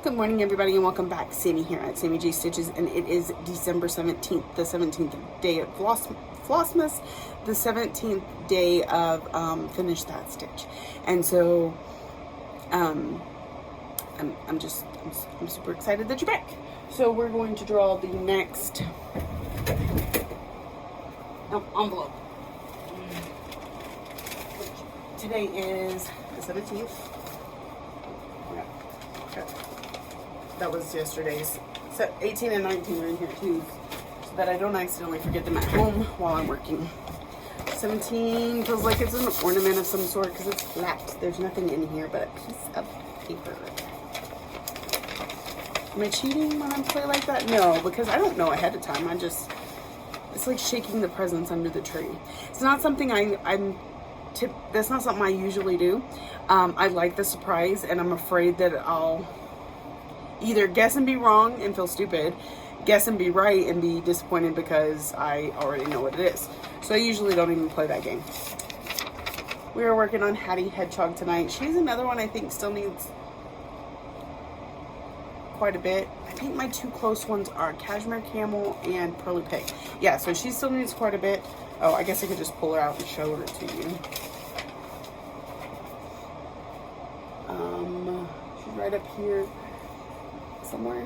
Good morning, everybody, and welcome back. Sammy here at Sammy J Stitches, and it is December 17th, the 17th day of Vlogmas, the 17th day of Finish That Stitch. And so, I'm super excited that you're back. So we're going to draw the next envelope. Today is the 17th. Okay. That was yesterday's. So 18 and 19 are in here too, so that I don't accidentally forget them at home while I'm working. 17 feels like it's an ornament of some sort because it's flat. There's nothing in here but a piece of paper. Am I cheating when I play like that? No, because I don't know ahead of time. It's like shaking the presents under the tree. It's not something that's not something I usually do. I like the surprise, and I'm afraid that I'll either guess and be wrong and feel stupid, guess and be right and be disappointed because I already know what it is. So I usually don't even play that game. We are working on Hattie Hedgehog tonight. She's another one I think still needs quite a bit. I think my two close ones are Cashmere Camel and Pearly Pig. Yeah, so she still needs quite a bit. Oh, I guess I could just pull her out and show her to you. She's right up here somewhere.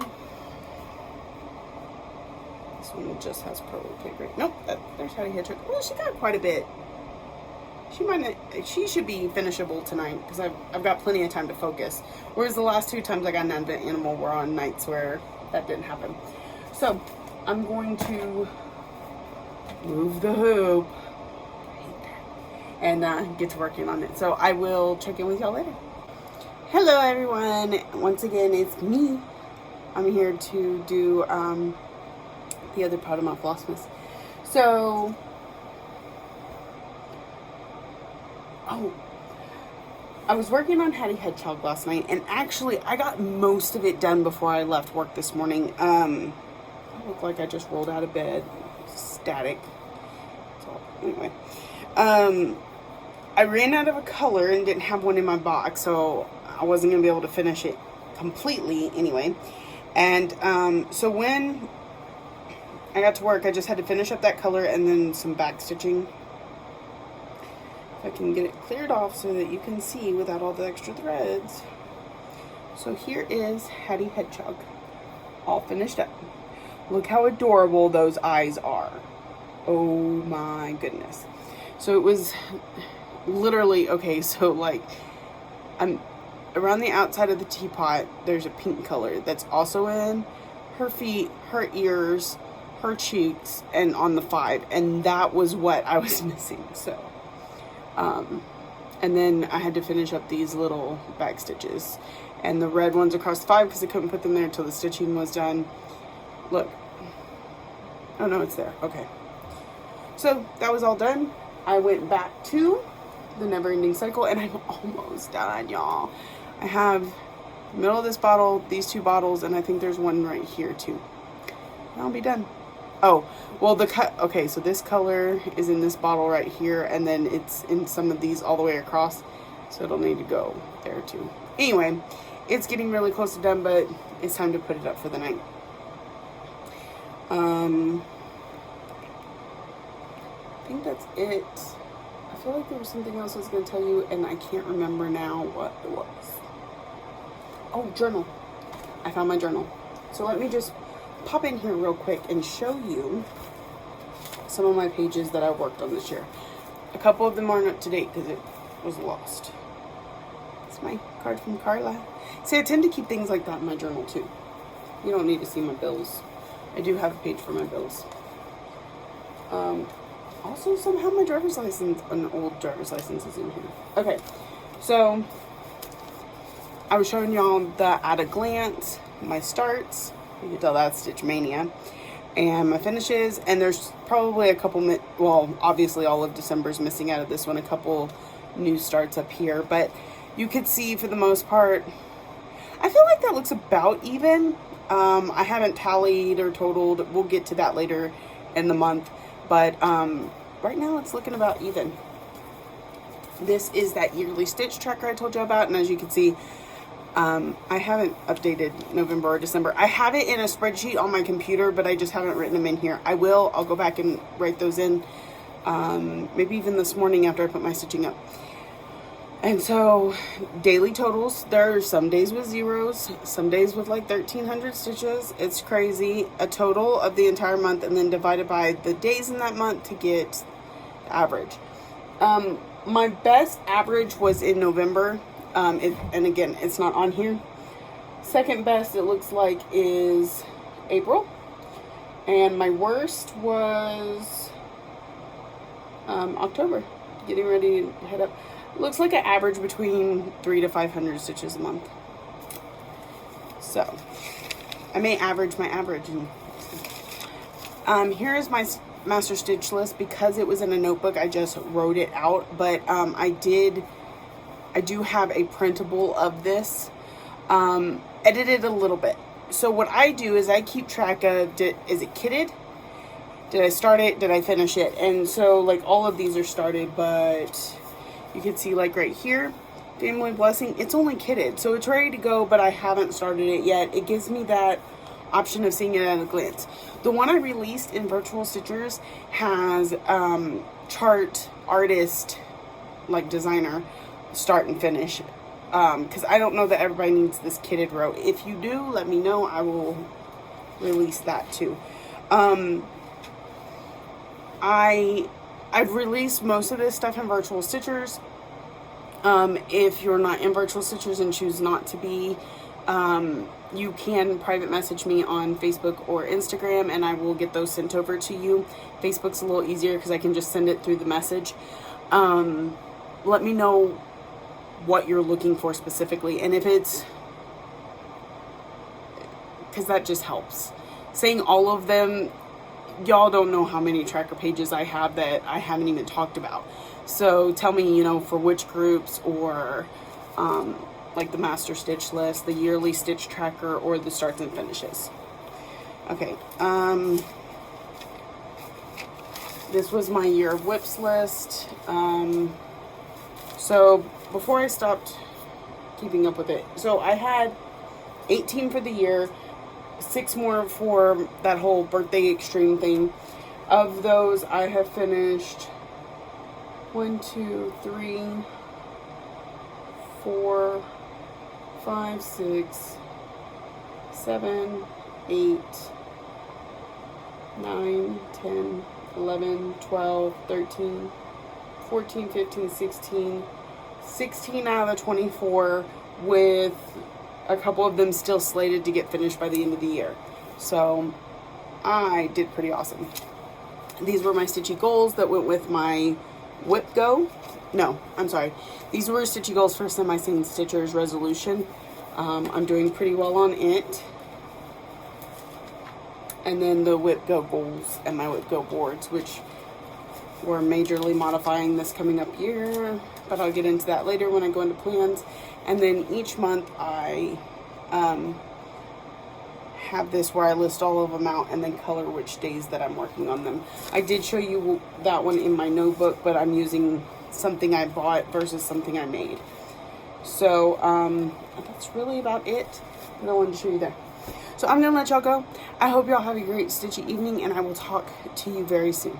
This one just has Pearly Pig, right? Nope, there's Hattie Hedgehog. Well, she got quite a bit. She should be finishable tonight because I've got plenty of time to focus. Whereas the last two times I got an advent animal were on nights where that didn't happen. So I'm going to move the hoop and get to working on it. So I will check in with y'all later. Hello everyone. Once again, it's me. I'm here to do the other part of my Vlogmas. So, I was working on Hattie Hedgehog last night, and actually I got most of it done before I left work this morning. I look like I just rolled out of bed. Static. So, anyway. I ran out of a color and didn't have one in my box, so I wasn't going to be able to finish it completely anyway. And so when I got to work, I just had to finish up that color and then some back stitching. If I can get it cleared off so that you can see without all the extra threads. So here is Hattie Hedgehog, all finished up. Look how adorable those eyes are. Oh my goodness. So it was literally, okay, so like, around the outside of the teapot, there's a pink color that's also in her feet, her ears, her cheeks, and on the 5. And that was what I was missing. So, and then I had to finish up these little back stitches. And the red ones across the 5 because I couldn't put them there until the stitching was done. Look. Oh no, it's there. Okay. So that was all done. I went back to the Never Ending Cycle, and I'm almost done, y'all. I have the middle of this bottle, these 2 bottles, and I think there's one right here too. And I'll be done. Oh, well, okay, so this color is in this bottle right here, and then it's in some of these all the way across, so it'll need to go there too. Anyway, it's getting really close to done, but it's time to put it up for the night. I think that's it. I feel like there was something else I was going to tell you, and I can't remember now what it was. Oh, journal. I found my journal. So let me just pop in here real quick and show you some of my pages that I worked on this year. A couple of them aren't up to date because it was lost. It's my card from Carla. See, I tend to keep things like that in my journal too. You don't need to see my bills. I do have a page for my bills. Also, somehow my driver's license, an old driver's license, is in here. Okay, so I was showing y'all the at a glance, my starts. You can tell that's Stitch Mania, and my finishes. And there's probably a couple, well, obviously all of December's missing out of this one. A couple new starts up here, but you could see for the most part, I feel like that looks about even. I haven't tallied or totaled. We'll get to that later in the month. But right now it's looking about even. This is that yearly stitch tracker I told you about, and as you can see, I haven't updated November or December. I have it in a spreadsheet on my computer, but I just haven't written them in here. I will. I'll go back and write those in. Maybe even this morning after I put my stitching up. And so daily totals, there are some days with zeros, some days with like 1,300 stitches. It's crazy. A total of the entire month, and then divided by the days in that month to get the average. My best average was in November. And again, it's not on here. Second best, it looks like, is April. And my worst was October. Getting ready to head up. Looks like an average between 300 to 500 stitches a month. So I may average my average. And here is my master stitch list. Because it was in a notebook, I just wrote it out. But I do have a printable of this, edited a little bit. So what I do is I keep track of, is it kitted? Did I start it? Did I finish it? And so like all of these are started, but you can see like right here, Family Blessing, it's only kitted. So it's ready to go, but I haven't started it yet. It gives me that option of seeing it at a glance. The one I released in Virtual Stitchers has chart artist, like designer, start and finish, because I don't know that everybody needs this kitted row. If you do, let me know. I will release that too. I've released most of this stuff in Virtual Stitchers. If you're not in Virtual Stitchers and choose not to be, you can private message me on Facebook or Instagram, and I will get those sent over to you. Facebook's a little easier because I can just send it through the message. Let me know what you're looking for specifically, and if it's, because that just helps. Saying all of them, y'all don't know how many tracker pages I have that I haven't even talked about. So tell me, you know, for which groups, or like the master stitch list, the yearly stitch tracker, or the starts and finishes. Okay, this was my year of whips list. So before I stopped keeping up with it, so I had 18 for the year, 6 more for that whole birthday extreme thing. Of those, I have finished 1, 2, 3, 4, 5, 6, 7, 8, 9, 10, 11, 12, 13, 14, 15, 16 out of the 24, with a couple of them still slated to get finished by the end of the year. So I did pretty awesome. These were my stitchy goals that went with my whip go. No, I'm sorry. These were stitchy goals for Semi-Sane Stitchers resolution. I'm doing pretty well on it. And then the whip go goals and my whip go boards, which we're majorly modifying this coming up year, but I'll get into that later when I go into plans. And then each month I have this where I list all of them out and then color which days that I'm working on them. I did show you that one in my notebook, but I'm using something I bought versus something I made. So that's really about it that I wanted to show you there. So I'm gonna let y'all go. I hope y'all have a great stitchy evening, and I will talk to you very soon.